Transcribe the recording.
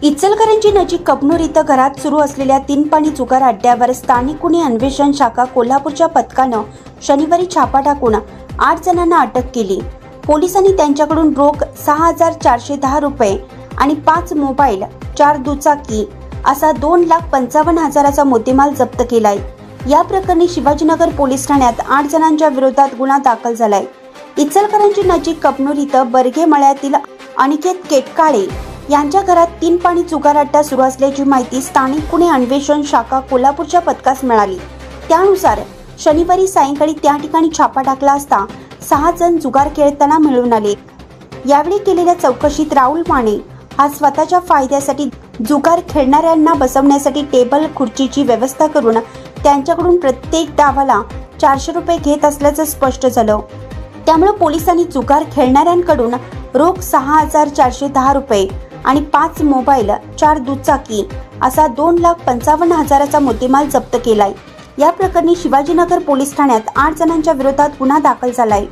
इचलकरंजी नजीक कबनूर इथं घरात सुरू असलेल्या 3 पाणी जुगार अड्ड्यावर स्थानिक गुन्हे अन्वेषण शाखा कोल्हापूरच्या पथकानं शनिवारी छापा टाकून 8 जणांना अटक केली। पोलिसांनी त्यांच्याकडून रोख 6,410 रुपये आणि 5 मोबाईल, 4 दुचाकी असा 2,55,000चा मुद्देमाल जप्त केलाय। या प्रकरणी शिवाजीनगर पोलीस ठाण्यात 8 जणांच्या विरोधात गुन्हा दाखल झालाय। इचलकरंजी नजीक कबनूर इथं बर्गे मळ्यातील अनिकेत केटकाळे यांच्या घरात 3 पाणी जुगार अड्डा सुरू असल्याची माहिती स्थानिक गुन्हे अन्वेषण शाखा कोल्हापूरच्या पथकास मिळाली। त्यानुसार शनिवारी सायंकाळी त्या ठिकाणी छापा टाकला असता 6 जण जुगार खेळताना मिळून आले। यावेळी केलेल्या चौकशीत राहुल माने हा स्वतःच्या फायद्यासाठी जुगार खेळणाऱ्यांना बसवण्यासाठी टेबल खुर्चीची व्यवस्था करून त्यांच्याकडून प्रत्येक डावाला 400 रुपये घेत असल्याचं स्पष्ट झालं। त्यामुळे पोलिसांनी जुगार खेळणाऱ्यांकडून रोख 6,410 रुपये आणि 5 मोबाईल, 4 दुचाकी असा 2,55,000चा मुद्देमाल जप्त केलाय। या प्रकरणी शिवाजीनगर पोलीस ठाण्यात 8 जणांच्या विरोधात गुन्हा दाखल झालाय।